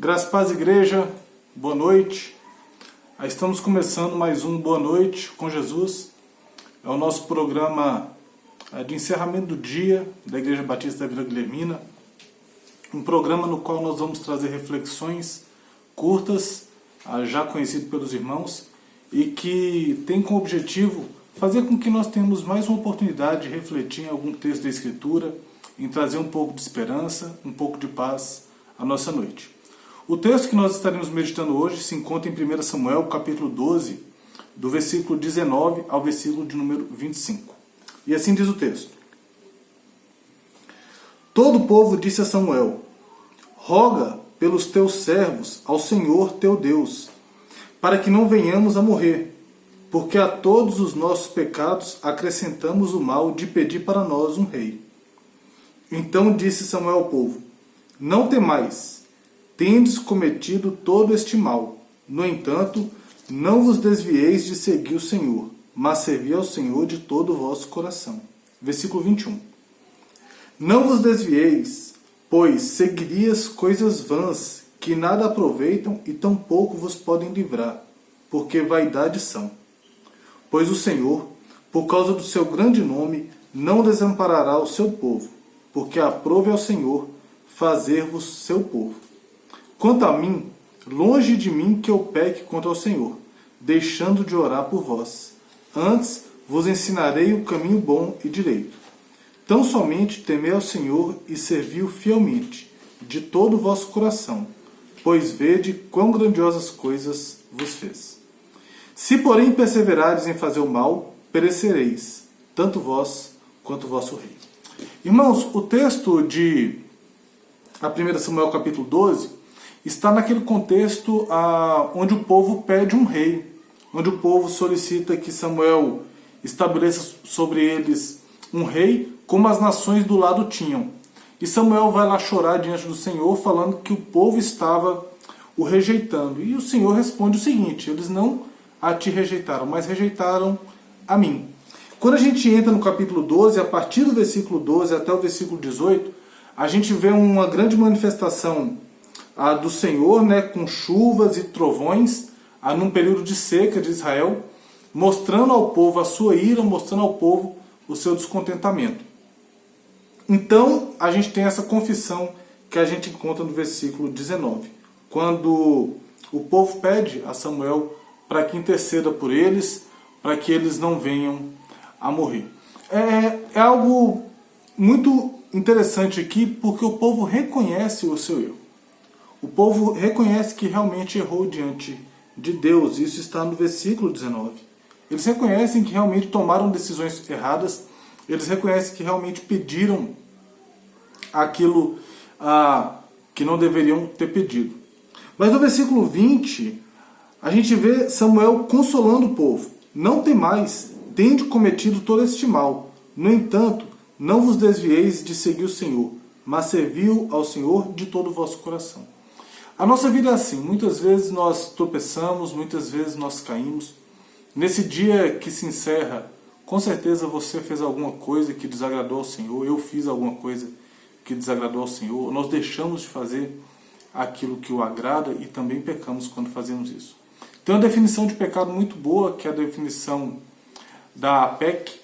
Graças a Paz Igreja, boa noite. Estamos começando mais um Boa Noite com Jesus. É o nosso programa de encerramento do dia da Igreja Batista da Vila Guilhermina. Um programa no qual nós vamos trazer reflexões curtas, já conhecido pelos irmãos, e que tem como objetivo fazer com que nós tenhamos mais uma oportunidade de refletir em algum texto da Escritura, em trazer um pouco de esperança, um pouco de paz à nossa noite. O texto que nós estaremos meditando hoje se encontra em 1 Samuel, capítulo 12, do versículo 19 ao versículo de número 25. E assim diz o texto. Todo o povo disse a Samuel: roga pelos teus servos ao Senhor teu Deus, para que não venhamos a morrer, porque a todos os nossos pecados acrescentamos o mal de pedir para nós um rei. Então disse Samuel ao povo: não temais, tendes cometido todo este mal. No entanto, não vos desvieis de seguir o Senhor, mas servi ao Senhor de todo o vosso coração. Versículo 21. Não vos desvieis, pois seguirias coisas vãs, que nada aproveitam e tampouco vos podem livrar, porque vaidade são. Pois o Senhor, por causa do seu grande nome, não desamparará o seu povo, porque aprove ao Senhor fazer-vos seu povo. Quanto a mim, longe de mim que eu peque contra o Senhor, deixando de orar por vós. Antes vos ensinarei o caminho bom e direito. Tão somente temei ao Senhor e servi-o fielmente, de todo o vosso coração, pois vede quão grandiosas coisas vos fez. Se, porém, perseverares em fazer o mal, perecereis, tanto vós quanto o vosso rei. Irmãos, o texto de 1 Samuel capítulo 12 está naquele contexto onde o povo pede um rei, onde o povo solicita que Samuel estabeleça sobre eles um rei, como as nações do lado tinham. E Samuel vai lá chorar diante do Senhor, falando que o povo estava o rejeitando. E o Senhor responde o seguinte: eles não a te rejeitaram, mas rejeitaram a mim. Quando a gente entra no capítulo 12, a partir do versículo 12 até o versículo 18, a gente vê uma grande manifestação do Senhor, com chuvas e trovões, num período de seca de Israel, mostrando ao povo a sua ira, mostrando ao povo o seu descontentamento. Então, a gente tem essa confissão que a gente encontra no versículo 19, quando o povo pede a Samuel para que interceda por eles, para que eles não venham a morrer. É algo muito interessante aqui, porque o povo reconhece o seu erro. O povo reconhece que realmente errou diante de Deus. Isso está no versículo 19. Eles reconhecem que realmente tomaram decisões erradas. Eles reconhecem que realmente pediram aquilo que não deveriam ter pedido. Mas no versículo 20, a gente vê Samuel consolando o povo. Não temais, tende cometido todo este mal. No entanto, não vos desvieis de seguir o Senhor, mas serviu ao Senhor de todo o vosso coração. A nossa vida é assim. Muitas vezes nós tropeçamos, muitas vezes nós caímos. Nesse dia que se encerra, com certeza você fez alguma coisa que desagradou ao Senhor, eu fiz alguma coisa que desagradou ao Senhor, nós deixamos de fazer aquilo que o agrada e também pecamos quando fazemos isso. Tem uma definição de pecado muito boa, que é a definição da APEC,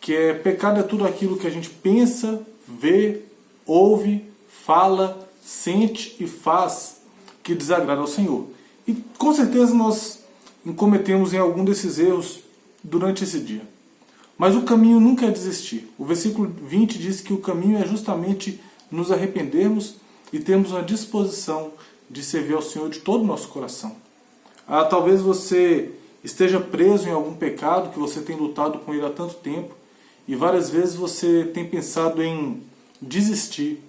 que é: pecado é tudo aquilo que a gente pensa, vê, ouve, fala, sente e faz que desagrada ao Senhor. E com certeza nós cometemos em algum desses erros durante esse dia. Mas o caminho nunca é desistir. O versículo 20 diz que o caminho é justamente nos arrependermos e termos uma disposição de servir ao Senhor de todo o nosso coração. Talvez você esteja preso em algum pecado que você tem lutado com ele há tanto tempo, e várias vezes você tem pensado em desistir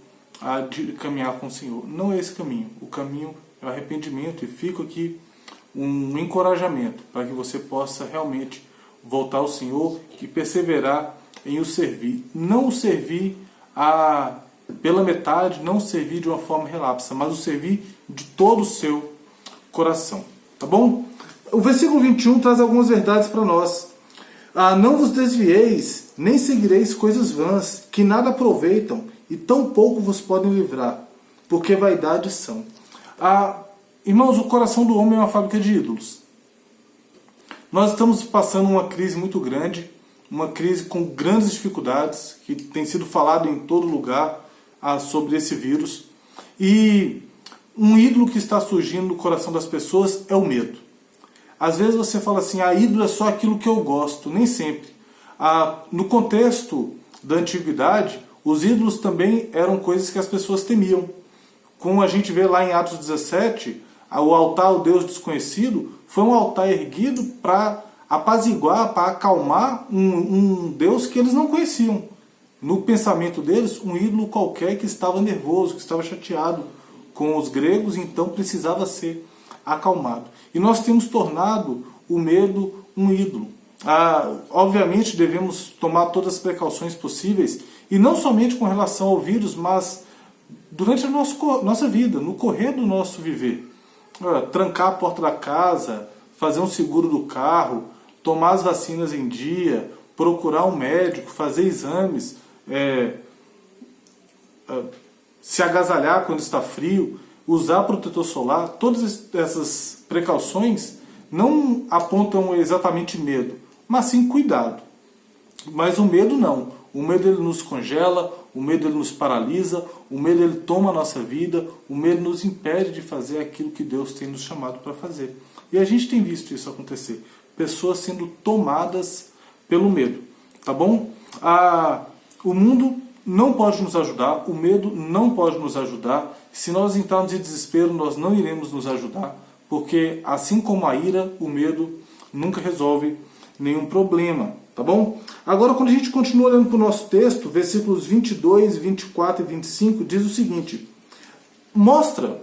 de caminhar com o Senhor. Não é esse caminho. O caminho é o arrependimento, e fica aqui um encorajamento para que você possa realmente voltar ao Senhor e perseverar em o servir. Não o servir pela metade, não o servir de uma forma relapsa, mas o servir de todo o seu coração. Tá bom? O versículo 21 traz algumas verdades para nós. Não vos desvieis, nem seguireis coisas vãs, que nada aproveitam, e tão pouco vos podem livrar, porque vaidades são. Irmãos, o coração do homem é uma fábrica de ídolos. Nós estamos passando uma crise muito grande, uma crise com grandes dificuldades, que tem sido falado em todo lugar sobre esse vírus. E um ídolo que está surgindo no coração das pessoas é o medo. Às vezes você fala assim, ídolo é só aquilo que eu gosto. Nem sempre. No contexto da antiguidade, os ídolos também eram coisas que as pessoas temiam. Como a gente vê lá em Atos 17, o altar ao Deus desconhecido foi um altar erguido para apaziguar, para acalmar um Deus que eles não conheciam. No pensamento deles, um ídolo qualquer que estava nervoso, que estava chateado com os gregos, então precisava ser acalmado. E nós temos tornado o medo um ídolo. Obviamente devemos tomar todas as precauções possíveis, e não somente com relação ao vírus, mas durante a nossa vida, no correr do nosso viver. Trancar a porta da casa, fazer um seguro do carro, tomar as vacinas em dia, procurar um médico, fazer exames, se agasalhar quando está frio, usar protetor solar. Todas essas precauções não apontam exatamente medo, mas sim cuidado. Mas o medo não. O medo ele nos congela, o medo ele nos paralisa, o medo ele toma a nossa vida, o medo nos impede de fazer aquilo que Deus tem nos chamado para fazer. E a gente tem visto isso acontecer. Pessoas sendo tomadas pelo medo. Tá bom? O mundo não pode nos ajudar, o medo não pode nos ajudar. Se nós entrarmos em desespero, nós não iremos nos ajudar, porque assim como a ira, o medo nunca resolve nenhum problema. Tá bom? Agora, quando a gente continua olhando para o nosso texto, versículos 22, 24 e 25, diz o seguinte: mostra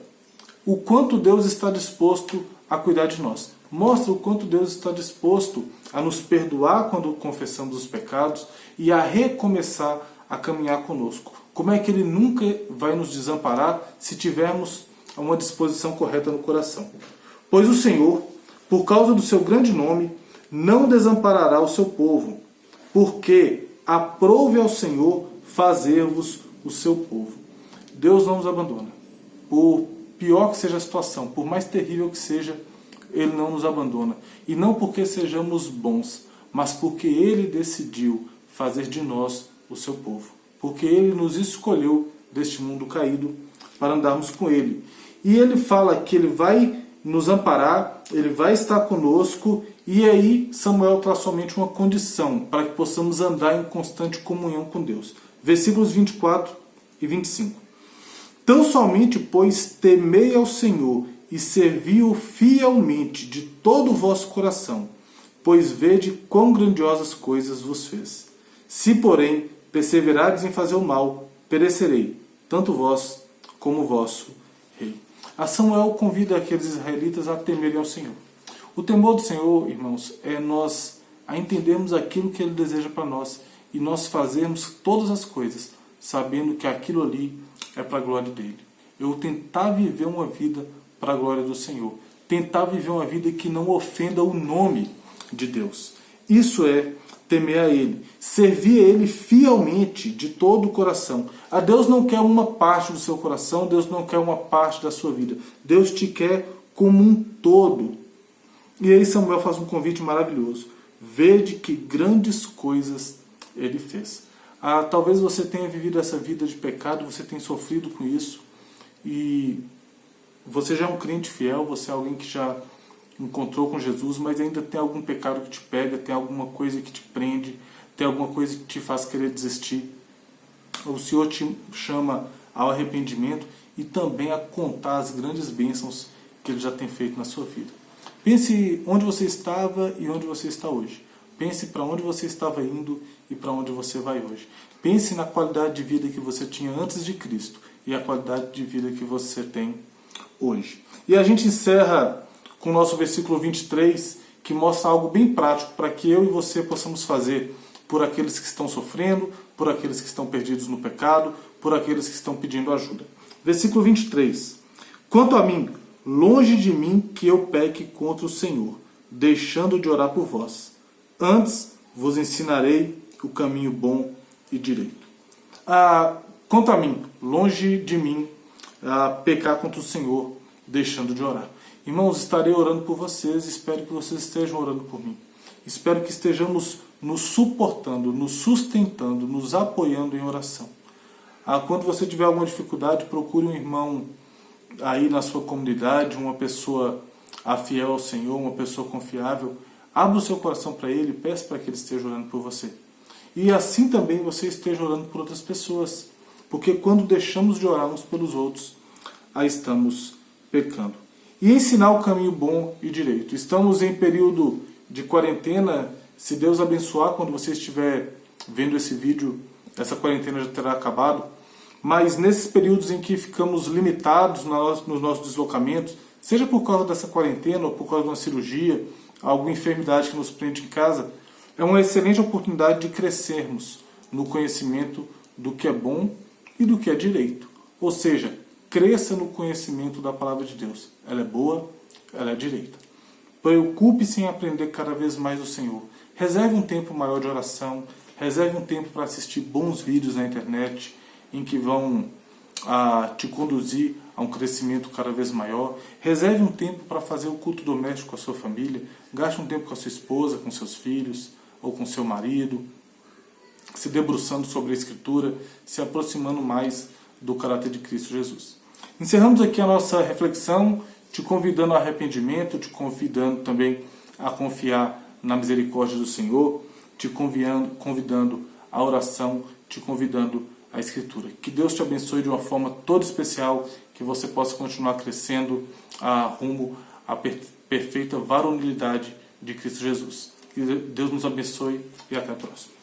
o quanto Deus está disposto a cuidar de nós. Mostra o quanto Deus está disposto a nos perdoar quando confessamos os pecados e a recomeçar a caminhar conosco. Como é que Ele nunca vai nos desamparar se tivermos uma disposição correta no coração? Pois o Senhor, por causa do seu grande nome, não desamparará o seu povo, porque aprove ao Senhor fazer-vos o seu povo. Deus não nos abandona. Por pior que seja a situação, por mais terrível que seja, Ele não nos abandona. E não porque sejamos bons, mas porque Ele decidiu fazer de nós o seu povo. Porque Ele nos escolheu deste mundo caído para andarmos com Ele. E Ele fala que Ele vai nos amparar, Ele vai estar conosco, e aí Samuel traz somente uma condição para que possamos andar em constante comunhão com Deus. Versículos 24 e 25. Tão somente, pois, temei ao Senhor e servi-o fielmente de todo o vosso coração, pois vede quão grandiosas coisas vos fez. Se, porém, perseverardes em fazer o mal, perecerei, tanto vós como o vosso rei. Samuel convida aqueles israelitas a temerem ao Senhor. O temor do Senhor, irmãos, é nós a entendermos aquilo que Ele deseja para nós e nós fazermos todas as coisas sabendo que aquilo ali é para a glória dEle. Eu tentar viver uma vida para a glória do Senhor. Tentar viver uma vida que não ofenda o nome de Deus. Isso é temer a Ele. Servir a Ele fielmente, de todo o coração. A Deus não quer uma parte do seu coração, Deus não quer uma parte da sua vida. Deus te quer como um todo. E aí Samuel faz um convite maravilhoso. Vede que grandes coisas Ele fez. Talvez você tenha vivido essa vida de pecado, você tenha sofrido com isso. E você já é um crente fiel, você é alguém que já encontrou com Jesus, mas ainda tem algum pecado que te pega, tem alguma coisa que te prende, tem alguma coisa que te faz querer desistir. O Senhor te chama ao arrependimento e também a contar as grandes bênçãos que Ele já tem feito na sua vida. Pense onde você estava e onde você está hoje. Pense para onde você estava indo e para onde você vai hoje. Pense na qualidade de vida que você tinha antes de Cristo e a qualidade de vida que você tem hoje. E a gente encerra com o nosso versículo 23, que mostra algo bem prático para que eu e você possamos fazer por aqueles que estão sofrendo, por aqueles que estão perdidos no pecado, por aqueles que estão pedindo ajuda. Versículo 23. Quanto a mim, longe de mim que eu peque contra o Senhor, deixando de orar por vós. Antes vos ensinarei o caminho bom e direito. Quanto a mim, longe de mim pecar contra o Senhor, deixando de orar. Irmãos, estarei orando por vocês, espero que vocês estejam orando por mim. Espero que estejamos nos suportando, nos sustentando, nos apoiando em oração. Quando você tiver alguma dificuldade, procure um irmão aí na sua comunidade, uma pessoa fiel ao Senhor, uma pessoa confiável. Abra o seu coração para ele, peça para que ele esteja orando por você. E assim também você esteja orando por outras pessoas. Porque quando deixamos de orar uns pelos outros, aí estamos pecando. E ensinar o caminho bom e direito. Estamos em período de quarentena. Se Deus abençoar, quando você estiver vendo esse vídeo, essa quarentena já terá acabado. Mas nesses períodos em que ficamos limitados nos nossos deslocamentos, seja por causa dessa quarentena ou por causa de uma cirurgia, alguma enfermidade que nos prende em casa, é uma excelente oportunidade de crescermos no conhecimento do que é bom e do que é direito. Ou seja, cresça no conhecimento da palavra de Deus. Ela é boa, ela é direita. Preocupe-se em aprender cada vez mais do Senhor. Reserve um tempo maior de oração, reserve um tempo para assistir bons vídeos na internet, em que vão te conduzir a um crescimento cada vez maior. Reserve um tempo para fazer o culto doméstico com a sua família. Gaste um tempo com a sua esposa, com seus filhos, ou com seu marido, se debruçando sobre a Escritura, se aproximando mais do caráter de Cristo Jesus. Encerramos aqui a nossa reflexão, te convidando ao arrependimento, te convidando também a confiar na misericórdia do Senhor, te convidando à oração, te convidando à Escritura. Que Deus te abençoe de uma forma toda especial, que você possa continuar crescendo rumo à perfeita varonilidade de Cristo Jesus. Que Deus nos abençoe e até a próxima.